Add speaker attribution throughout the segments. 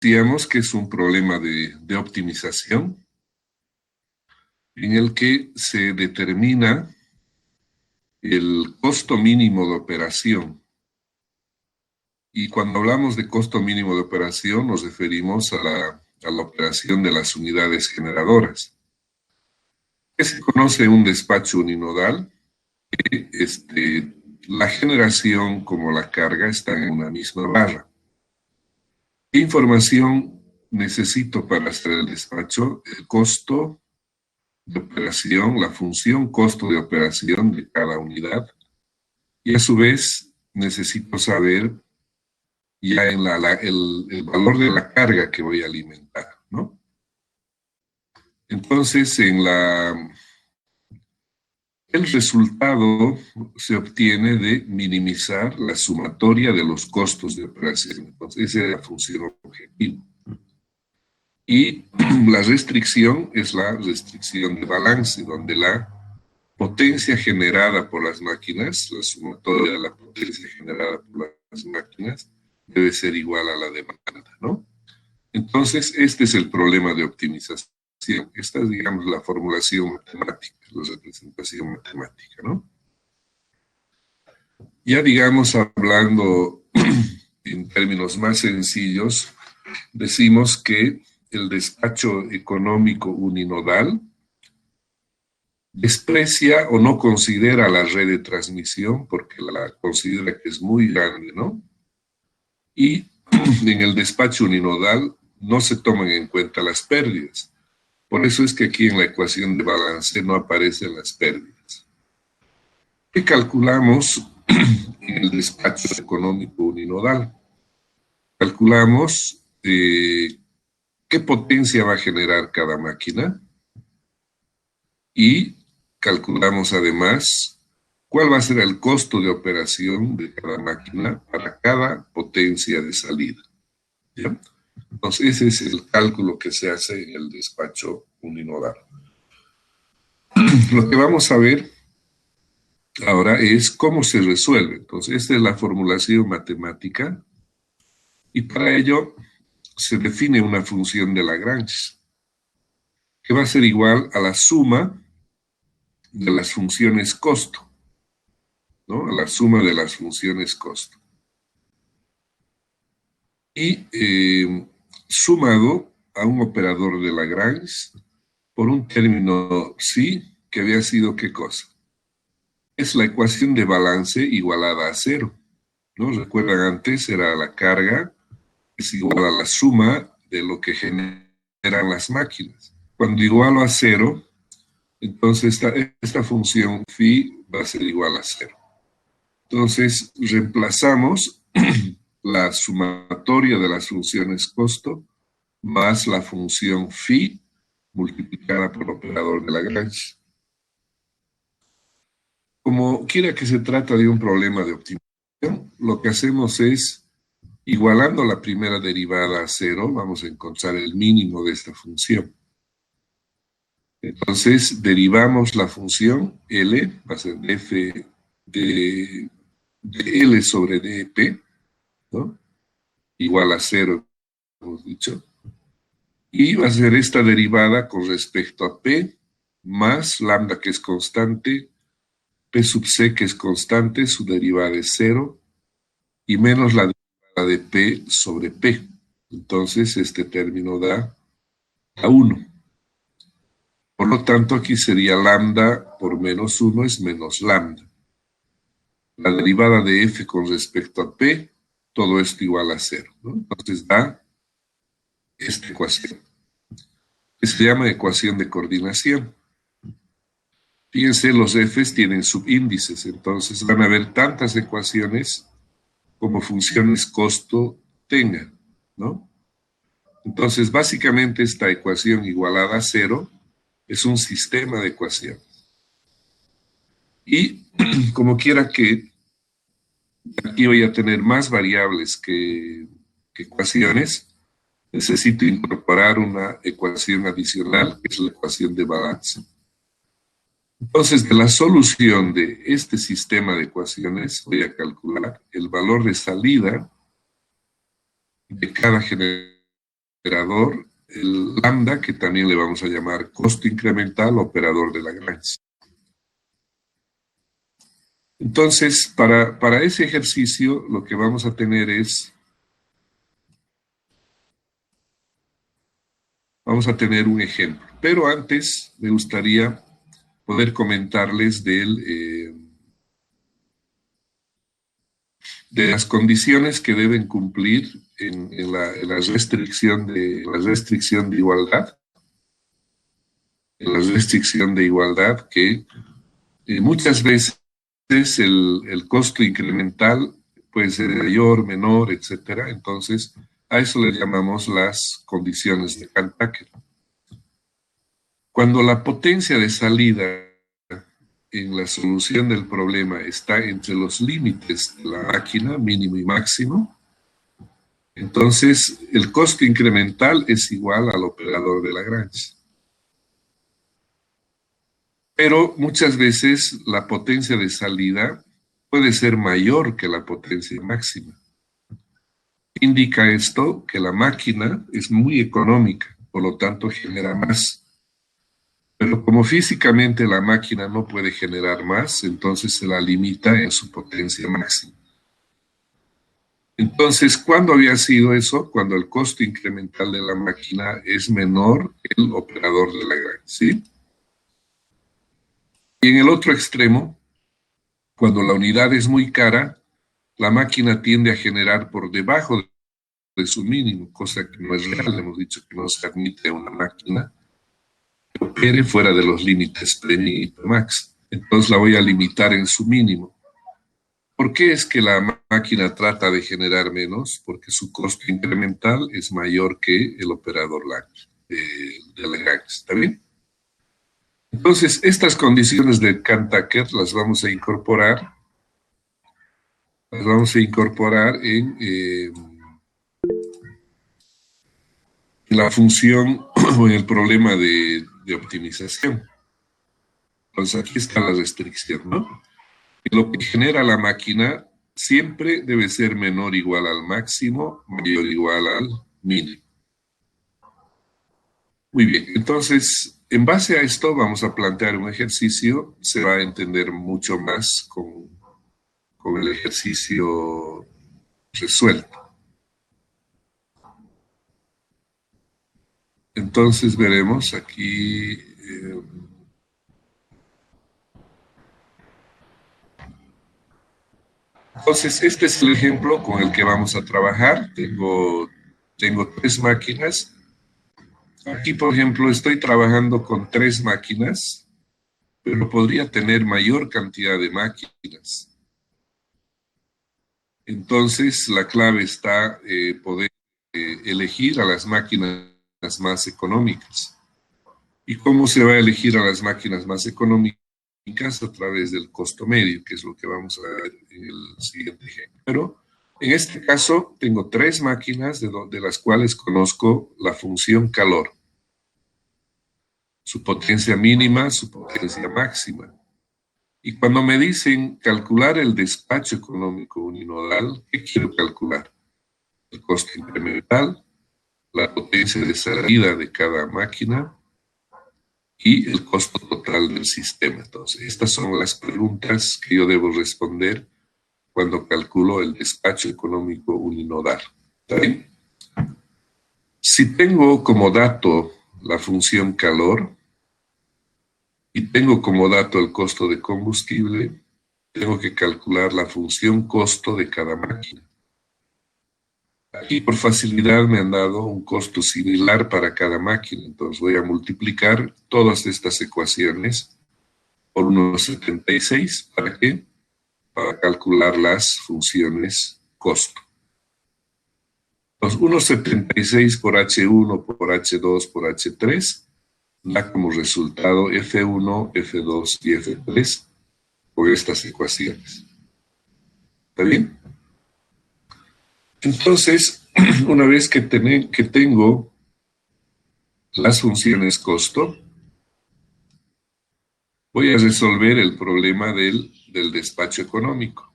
Speaker 1: Decíamos que es un problema de optimización en el que se determina el costo mínimo de operación. Y cuando hablamos de costo mínimo de operación nos referimos a la operación de las unidades generadoras. ¿Qué se conoce un despacho uninodal? La generación como la carga están en una misma barra. ¿Qué información necesito para hacer el despacho? El costo de operación, la función costo de operación de cada unidad. Y a su vez necesito saber ya el valor de la carga que voy a alimentar, ¿no? Entonces, el resultado se obtiene de minimizar la sumatoria de los costos de operación. Entonces, esa es la función objetivo. Y la restricción es la restricción de balance, donde la potencia generada por las máquinas, la sumatoria de la potencia generada por las máquinas, debe ser igual a la demanda, ¿no? Entonces, este es el problema de optimización. Esta es, digamos, la formulación matemática, la representación matemática, ¿no? Ya, digamos, hablando en términos más sencillos, decimos que el despacho económico uninodal desprecia o no considera la red de transmisión porque la considera que es muy grande, ¿no? Y en el despacho uninodal no se toman en cuenta las pérdidas. Por eso es que aquí en la ecuación de balance no aparecen las pérdidas. ¿Qué calculamos en el despacho económico uninodal? Calculamos qué potencia va a generar cada máquina y calculamos además cuál va a ser el costo de operación de cada máquina para cada potencia de salida. ¿Ya? Entonces, ese es el cálculo que se hace en el despacho uninodal. Lo que vamos a ver ahora es cómo se resuelve. Entonces, esta es la formulación matemática y para ello se define una función de Lagrange que va a ser igual a la suma de las funciones costo, ¿no? A la suma de las funciones costo. Y sumado a un operador de Lagrange por un término psi que había sido ¿qué cosa? Es la ecuación de balance igualada a cero, ¿no? Recuerdan, antes era la carga es igual a la suma de lo que generan las máquinas. Cuando igualo a cero, entonces esta función phi va a ser igual a cero. Entonces reemplazamos la sumatoria de las funciones costo más la función phi multiplicada por el operador de Lagrange. Como quiera que se trata de un problema de optimización, lo que hacemos es, igualando la primera derivada a cero, vamos a encontrar el mínimo de esta función. Entonces, derivamos la función L, va a ser f de L sobre dp, ¿no? Igual a cero, hemos dicho. Y va a ser esta derivada con respecto a P, más lambda que es constante, P sub C que es constante, su derivada es cero, y menos la derivada de P sobre P. Entonces, este término da a 1. Por lo tanto, aquí sería lambda por menos 1 es menos lambda. La derivada de f con respecto a p, todo esto igual a 0, ¿no? Entonces da esta ecuación, que se llama ecuación de coordinación. Fíjense, los f's tienen subíndices, entonces van a haber tantas ecuaciones como funciones costo tengan, ¿no? Entonces, básicamente esta ecuación igualada a 0 es un sistema de ecuaciones. Y como quiera que aquí voy a tener más variables que ecuaciones, necesito incorporar una ecuación adicional, que es la ecuación de balance. Entonces, de la solución de este sistema de ecuaciones, voy a calcular el valor de salida de cada generación operador, el lambda, que también le vamos a llamar costo incremental, operador de Lagrange. Entonces, para ese ejercicio, lo que vamos a tener es, vamos a tener un ejemplo. Pero antes, me gustaría poder comentarles de las condiciones que deben cumplir en la restricción de igualdad, en la restricción de igualdad que muchas veces el costo incremental puede ser mayor, menor, etcétera. Entonces, a eso le llamamos las condiciones de Cantaker. Cuando la potencia de salida en la solución del problema está entre los límites de la máquina, mínimo y máximo, entonces el costo incremental es igual al operador de Lagrange. Pero muchas veces la potencia de salida puede ser mayor que la potencia máxima. Indica esto que la máquina es muy económica, por lo tanto genera más. Pero como físicamente la máquina no puede generar más, entonces se la limita en su potencia máxima. Entonces, ¿cuándo había sido eso? Cuando el costo incremental de la máquina es menor que el operador de Lagrange, ¿sí? Y en el otro extremo, cuando la unidad es muy cara, la máquina tiende a generar por debajo de su mínimo, cosa que no es real. Hemos dicho que no se admite una máquina que opere fuera de los límites premium y max. Entonces la voy a limitar en su mínimo. ¿Por qué es que la máquina trata de generar menos? Porque su costo incremental es mayor que el operador de Lagrange. ¿Está bien? Entonces, estas condiciones de Cantaker las vamos a incorporar en la función o en el problema de optimización. Entonces, aquí está la restricción, ¿no? Lo que genera la máquina siempre debe ser menor o igual al máximo, mayor o igual al mínimo. Muy bien, entonces, en base a esto vamos a plantear un ejercicio, se va a entender mucho más con el ejercicio resuelto. Entonces veremos aquí, entonces este es el ejemplo con el que vamos a trabajar. Tengo tres máquinas. Aquí, por ejemplo, estoy trabajando con tres máquinas, pero podría tener mayor cantidad de máquinas. Entonces, la clave está poder elegir a las máquinas más económicas. ¿Y cómo se va a elegir a las máquinas más económicas? A través del costo medio, que es lo que vamos a ver en el siguiente ejemplo. Pero en este caso tengo tres máquinas de las cuales conozco la función calor, su potencia mínima, su potencia máxima. Y cuando me dicen calcular el despacho económico uninodal, ¿qué quiero calcular? El costo incremental, la potencia de salida de cada máquina y el costo total del sistema. Entonces, estas son las preguntas que yo debo responder cuando calculo el despacho económico uninodal. ¿Está bien? Si tengo como dato la función calor y tengo como dato el costo de combustible, tengo que calcular la función costo de cada máquina. Aquí por facilidad me han dado un costo similar para cada máquina, entonces voy a multiplicar todas estas ecuaciones por 1,76. ¿Para qué? Para calcular las funciones costo. Los 1,76 por H1 por H2 por H3 da como resultado F1, F2 y F3 por estas ecuaciones. ¿Está bien? Entonces, una vez que tengo las funciones costo, voy a resolver el problema del despacho económico.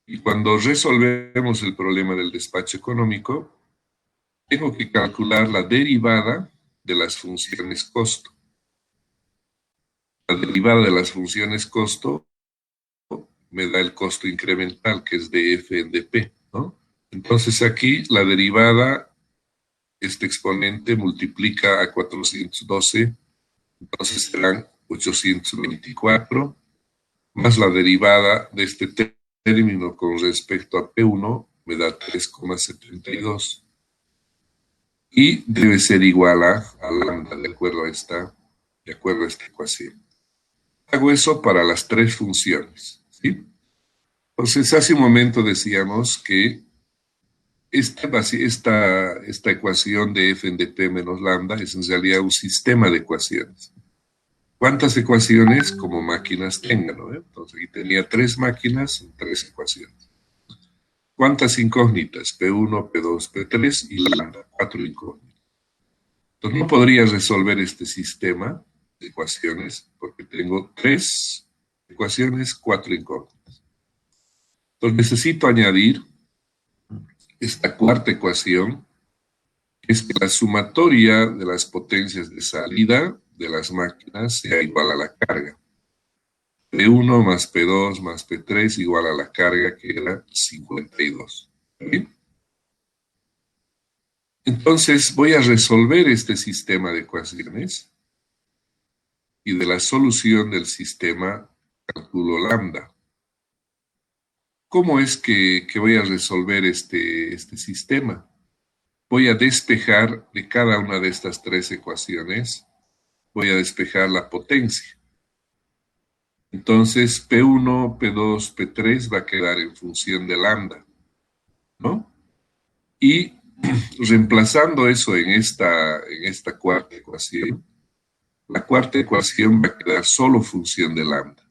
Speaker 1: Y cuando resolvemos el problema del despacho económico, tengo que calcular la derivada de las funciones costo. La derivada de las funciones costo me da el costo incremental, que es de F en dp, ¿no? Entonces aquí la derivada, este exponente multiplica a 412, entonces serán 824, más la derivada de este término con respecto a P1 me da 3,72. Y debe ser igual a lambda, de acuerdo a esta ecuación. Hago eso para las tres funciones, ¿sí? Entonces, hace un momento decíamos que esta ecuación de f en dp menos lambda es en realidad un sistema de ecuaciones. ¿Cuántas ecuaciones como máquinas tengan, ¿no? Entonces, aquí tenía tres máquinas, tres ecuaciones. ¿Cuántas incógnitas? P1, P2, P3 y lambda, cuatro incógnitas. Entonces, no podría resolver este sistema de ecuaciones porque tengo tres ecuaciones, cuatro incógnitas. Entonces, necesito añadir esta cuarta ecuación, que es que la sumatoria de las potencias de salida de las máquinas sea igual a la carga. P1 más P2 más P3 igual a la carga, que era 52. ¿Bien? Entonces voy a resolver este sistema de ecuaciones y de la solución del sistema calculo lambda. ¿Cómo es que voy a resolver este sistema? Voy a despejar de cada una de estas tres ecuaciones, voy a despejar la potencia. Entonces P1, P2, P3 va a quedar en función de lambda, ¿no? Y reemplazando eso en esta cuarta ecuación, la cuarta ecuación va a quedar solo función de lambda.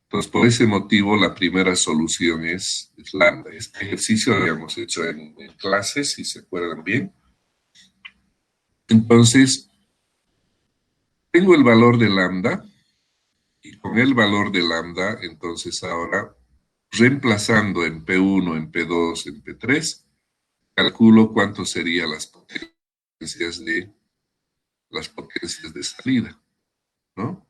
Speaker 1: Entonces, por ese motivo, la primera solución es lambda. Este ejercicio lo habíamos hecho en clases, si se acuerdan bien. Entonces, tengo el valor de lambda, y con el valor de lambda, entonces ahora, reemplazando en P1, en P2, en P3, calculo cuánto serían las potencias de salida, ¿no?